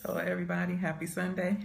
Hello everybody, happy Sunday.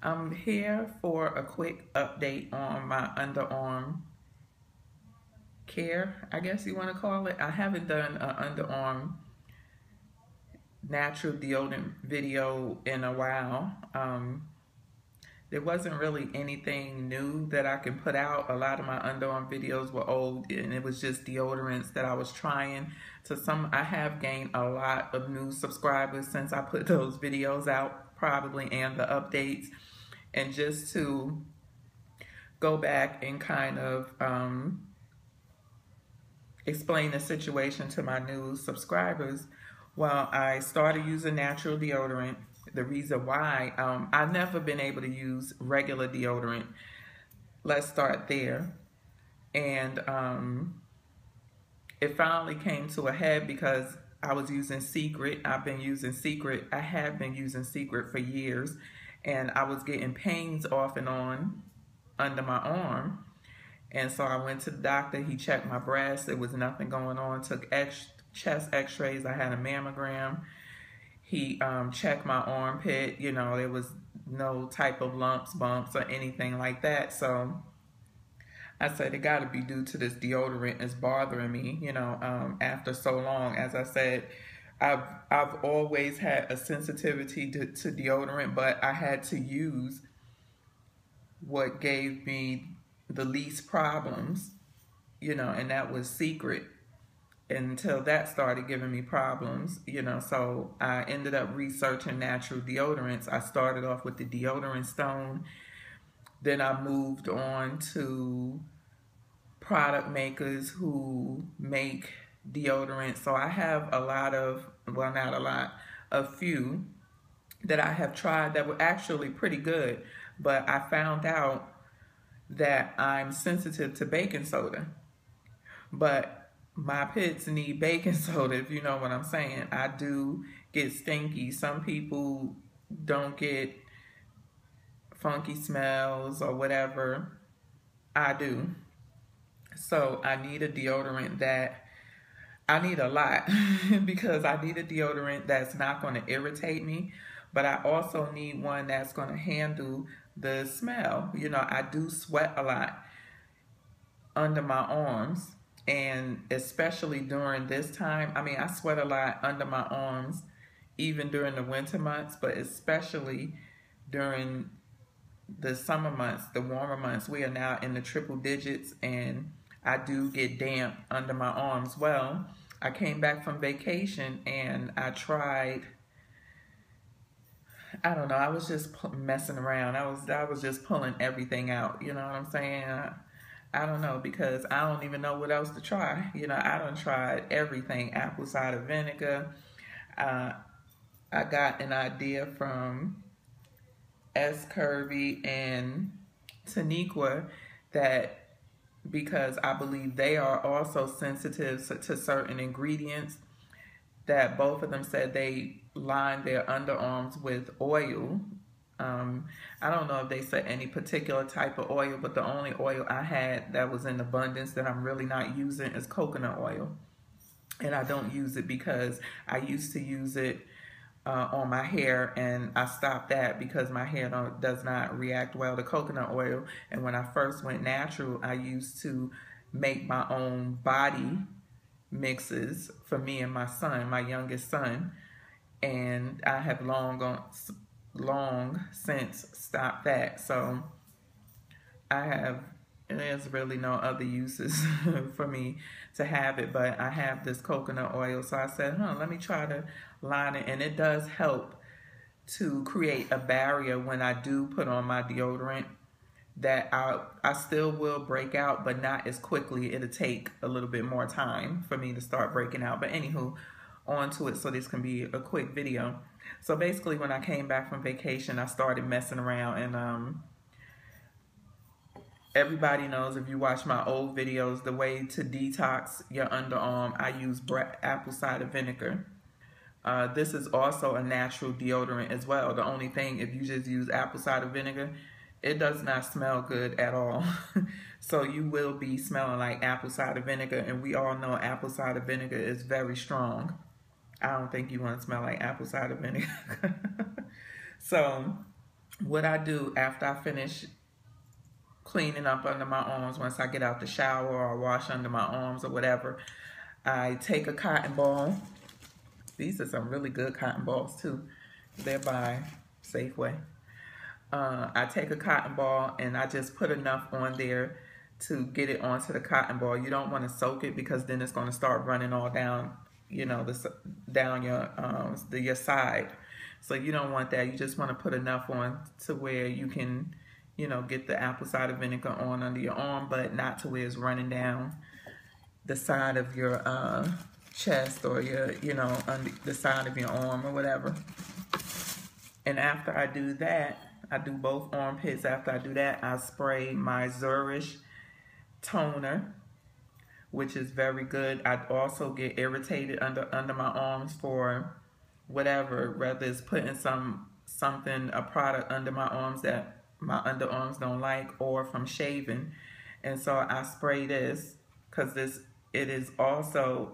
I'm here for a quick update on my underarm care, I guess you want to call it. I haven't done an underarm natural deodorant video in a while. There wasn't really anything new that I can put out. A lot of my underarm videos were old and it was just deodorants that I was trying. I have gained a lot of new subscribers since I put those videos out, probably, and the updates. And just to go back and kind of explain the situation to my new subscribers, well, I started using natural deodorant. The reason why, I've never been able to use regular deodorant. Let's start there. And it finally came to a head because I was using Secret. I have been using Secret for years. And I was getting pains off and on under my arm. And so I went to the doctor. He checked my breast. There was nothing going on. Took chest x-rays. I had a mammogram. He checked my armpit. You know, there was no type of lumps, bumps, or anything like that. So I said, it got to be due to this deodorant. It's bothering me, you know, after so long. As I said, I've always had a sensitivity to deodorant, but I had to use what gave me the least problems, you know, and that was Secret, until that started giving me problems, you know. So I ended up researching natural deodorants. I started off with the deodorant stone. Then I moved on to product makers who make deodorant. So I have a lot of, well, not a lot, a few that I have tried that were actually pretty good. But I found out that I'm sensitive to baking soda. But my pits need baking soda, if you know what I'm saying. I do get stinky. Some people don't get funky smells or whatever. I do. So I need a deodorant that, I need a lot because I need a deodorant that's not going to irritate me, but I also need one that's going to handle the smell. You know, I do sweat a lot under my arms, and especially during this time. I mean, I sweat a lot under my arms even during the winter months, but especially during the summer months, the warmer months. We are now in the triple digits, and I do get damp under my arms. Well, I came back from vacation and I tried, I don't know, I was just messing around. I was just pulling everything out, you know what I'm saying? I don't know, because I don't even know what else to try. You know, I done tried everything. Apple cider vinegar. I got an idea from S. Curvy and Taniqua that, because I believe they are also sensitive to certain ingredients, that both of them said they line their underarms with oil. I don't know if they said any particular type of oil, but the only oil I had that was in abundance that I'm really not using is coconut oil. And I don't use it because I used to use it on my hair, and I stopped that because my hair does not react well to coconut oil. And when I first went natural, I used to make my own body mixes for me and my son, my youngest son, and I have long since stopped that. So there's really no other uses for me to have it, but I have this coconut oil. So I said, let me try to line it. And it does help to create a barrier when I do put on my deodorant, that I still will break out, but not as quickly. It'll take a little bit more time for me to start breaking out. But anywho, on to it, so this can be a quick video. So basically, when I came back from vacation, I started messing around, and everybody knows, if you watch my old videos, the way to detox your underarm, I use apple cider vinegar. This is also a natural deodorant as well. The only thing, if you just use apple cider vinegar, it does not smell good at all. So you will be smelling like apple cider vinegar, and we all know apple cider vinegar is very strong. I don't think you want to smell like apple cider vinegar. So what I do after I finish cleaning up under my arms, once I get out the shower or wash under my arms or whatever, I take a cotton ball. These are some really good cotton balls too. They're by Safeway. I take a cotton ball and I just put enough on there to get it onto the cotton ball. You don't want to soak it because then it's going to start running all down, you know, down your side. So you don't want that. You just want to put enough on to where you can, you know, get the apple cider vinegar on under your arm, but not to where it's running down the side of your chest or your, you know, under the side of your arm or whatever. And after I do that, I do both armpits. After I do that, I spray my Zurich toner, which is very good. I also get irritated under my arms for whatever, whether it's putting a product under my arms that my underarms don't like, or from shaving. And so I spray this because it is also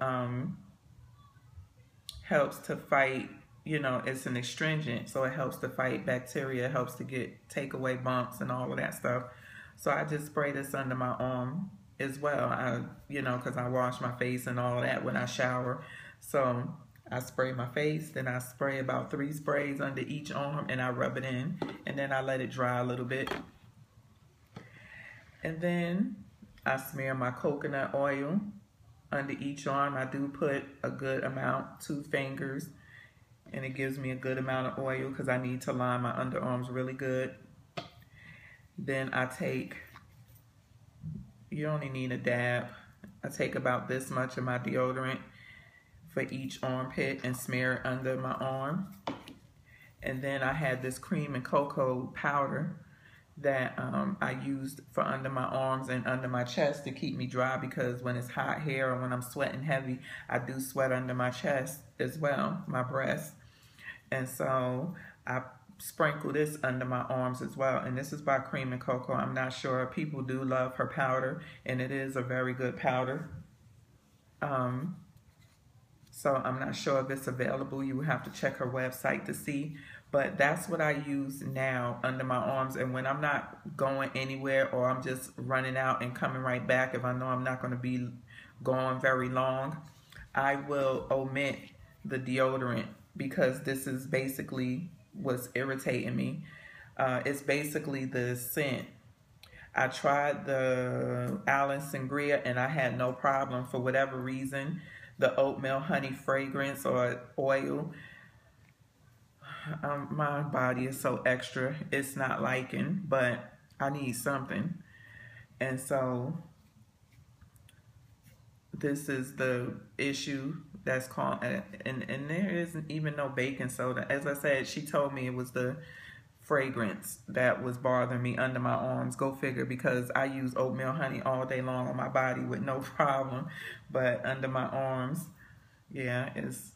helps to fight, you know, it's an astringent, so it helps to fight bacteria, it helps to take away bumps and all of that stuff. So I just spray this under my arm as well, you know, because I wash my face and all that when I shower. So I spray my face, then I spray about 3 sprays under each arm, and I rub it in, and then I let it dry a little bit. And then I smear my coconut oil under each arm. I do put a good amount, 2 fingers, and it gives me a good amount of oil because I need to line my underarms really good. Then I take, you only need a dab. I take about this much of my deodorant for each armpit and smear it under my arm. And then I had this cream and cocoa powder that I used for under my arms and under my chest to keep me dry, because when it's hot here or when I'm sweating heavy, I do sweat under my chest as well, my breast. And so I sprinkle this under my arms as well. And this is by Cream and Cocoa. I'm not sure. People do love her powder, and it is a very good powder. So I'm not sure if it's available. You would have to check her website to see. But that's what I use now under my arms. And when I'm not going anywhere, or I'm just running out and coming right back, if I know I'm not going to be gone very long, I will omit the deodorant, because this is basically what's irritating me. It's basically the scent. I tried the Allen Sangria and I had no problem for whatever reason. The oatmeal honey fragrance or oil, my body is so extra, it's not liking, but I need something. And so this is the issue that's called, and there isn't even no baking soda. As I said, she told me it was the fragrance that was bothering me under my arms. Go figure, because I use oatmeal honey all day long on my body with no problem, but under my arms, yeah, it's,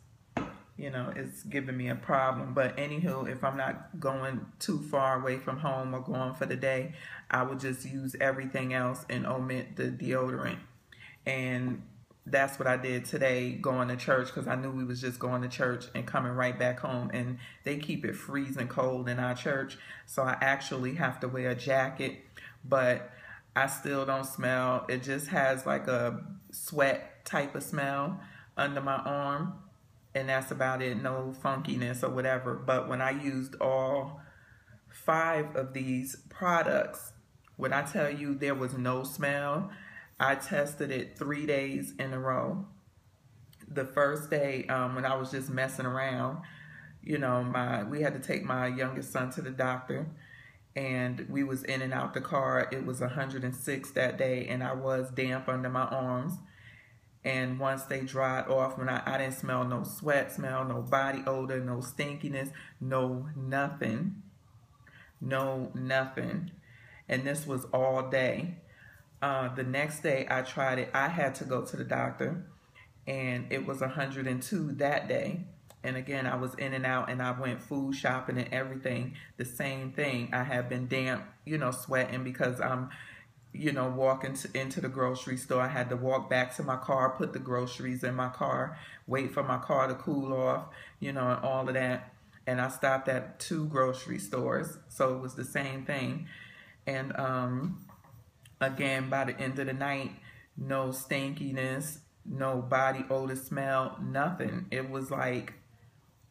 you know, it's giving me a problem. But anywho, if I'm not going too far away from home or going for the day, I would just use everything else and omit the deodorant. And that's what I did today, going to church, because I knew we was just going to church and coming right back home, and they keep it freezing cold in our church, so I actually have to wear a jacket, but I still don't smell. It just has like a sweat type of smell under my arm, and that's about it. No funkiness or whatever. But when I used all 5 of these products, when I tell you there was no smell, I tested it 3 days in a row. The first day, when I was just messing around, you know, we had to take my youngest son to the doctor, and we was in and out the car. It was 106 that day, and I was damp under my arms. And once they dried off, when I didn't smell no sweat smell, no body odor, no stinkiness, no nothing. No nothing. And this was all day. The next day I tried it, I had to go to the doctor, and it was 102 that day. And again, I was in and out, and I went food shopping and everything. The same thing. I have been damp, you know, sweating because I'm you know, walk into the grocery store. I had to walk back to my car, put the groceries in my car, wait for my car to cool off, you know, and all of that. And I stopped at 2 grocery stores, so it was the same thing. And again, by the end of the night, no stinkiness, no body odor smell, nothing. It was like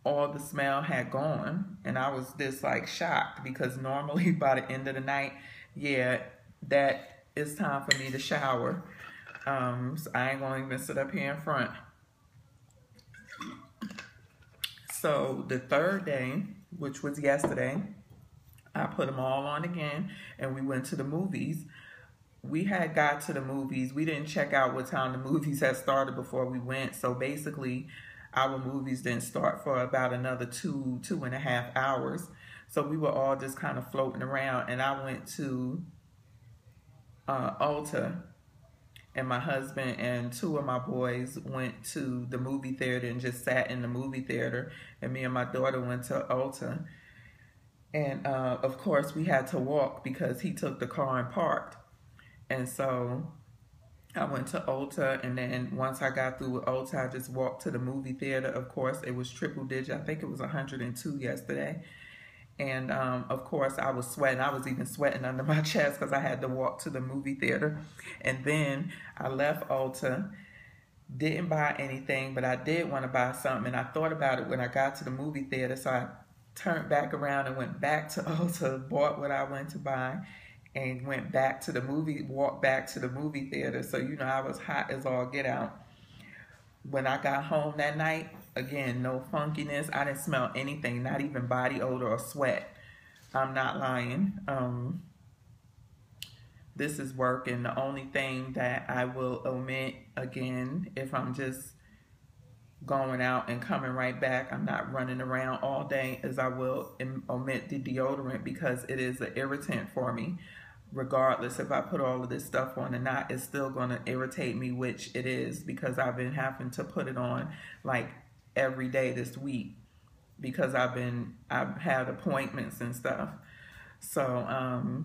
all the smell had gone, and I was just like shocked, because normally by the end of the night, yeah, that it's time for me to shower. So I ain't gonna even sit up here in front. So the third day, which was yesterday, I put them all on again, and we went to the movies. We had got to the movies. We didn't check out what time the movies had started before we went. So basically, our movies didn't start for about another 2.5 hours. So we were all just kind of floating around, and I went to Ulta, and my husband and 2 of my boys went to the movie theater and just sat in the movie theater, and me and my daughter went to Ulta. And of course we had to walk because he took the car and parked. And so I went to Ulta, and then once I got through with Ulta, I just walked to the movie theater. Of course, it was triple digit. I think it was 102 yesterday. And of course, I was sweating. I was even sweating under my chest because I had to walk to the movie theater. And then I left Ulta, didn't buy anything, but I did want to buy something. And I thought about it when I got to the movie theater. So I turned back around and went back to Ulta, bought what I went to buy, and went back to the movie, walked back to the movie theater. So, you know, I was hot as all get out. When I got home that night, again, no funkiness. I didn't smell anything, not even body odor or sweat. I'm not lying. This is working. The only thing that I will omit, again, if I'm just going out and coming right back, I'm not running around all day, is I will omit the deodorant, because it is an irritant for me. Regardless if I put all of this stuff on or not, it's still going to irritate me, which it is, because I've been having to put it on like every day this week, because I've had appointments and stuff. So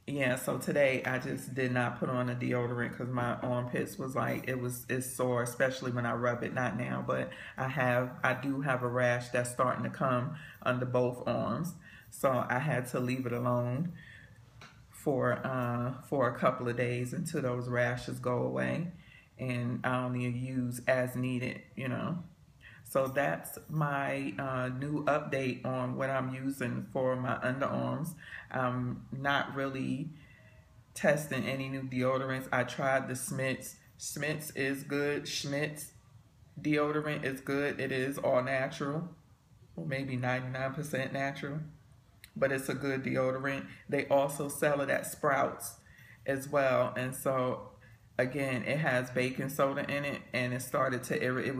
yeah, so today I just did not put on a deodorant because my armpits was like, it's sore, especially when I rub it. Not now, but I do have a rash that's starting to come under both arms, so I had to leave it alone for a couple of days until those rashes go away, and I only use as needed, you know. So that's my new update on what I'm using for my underarms. I'm not really testing any new deodorants. I tried the Schmidt's. Schmidt's is good. Schmidt's deodorant is good. It is all natural, or maybe 99% natural, but it's a good deodorant. They also sell it at Sprouts as well, and so again, it has baking soda in it, and it started to it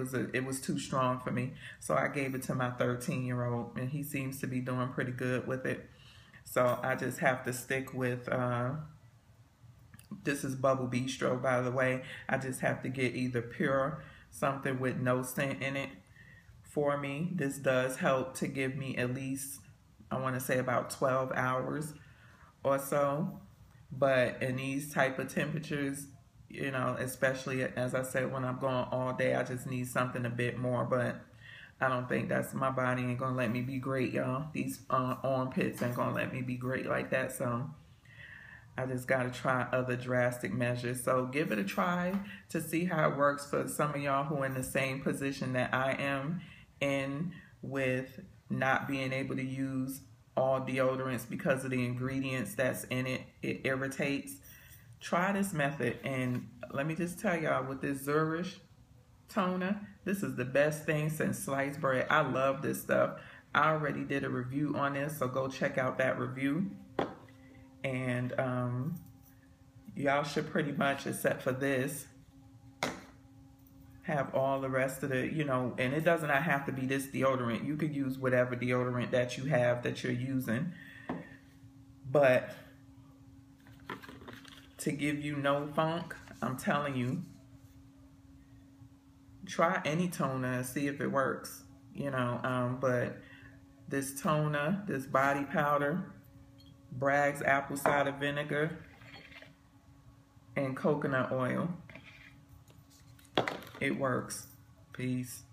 was too strong for me, so I gave it to my 13-year-old, and he seems to be doing pretty good with it. So I just have to stick with this is Bubble Bistro, by the way. I just have to get either pure, something with no scent in it for me. This does help to give me at least, I want to say, about 12 hours or so. But in these type of temperatures, you know, especially as I said, when I'm going all day, I just need something a bit more. But I don't think my body ain't gonna let me be great, y'all. These armpits ain't gonna let me be great like that. So I just gotta try other drastic measures. So give it a try to see how it works for some of y'all who are in the same position that I am in, with not being able to use all deodorants because of the ingredients that's in it. It irritates. Try this method, and let me just tell y'all, with this Zurich toner, this is the best thing since sliced bread. I love this stuff. I already did a review on this, so go check out that review. And y'all should pretty much, except for this, have all the rest of the, you know, and it does not have to be this deodorant. You could use whatever deodorant that you have that you're using. But to give you no funk, I'm telling you, try any toner and see if it works, you know. But this toner, this body powder, Bragg's apple cider vinegar, and coconut oil. It works. Peace.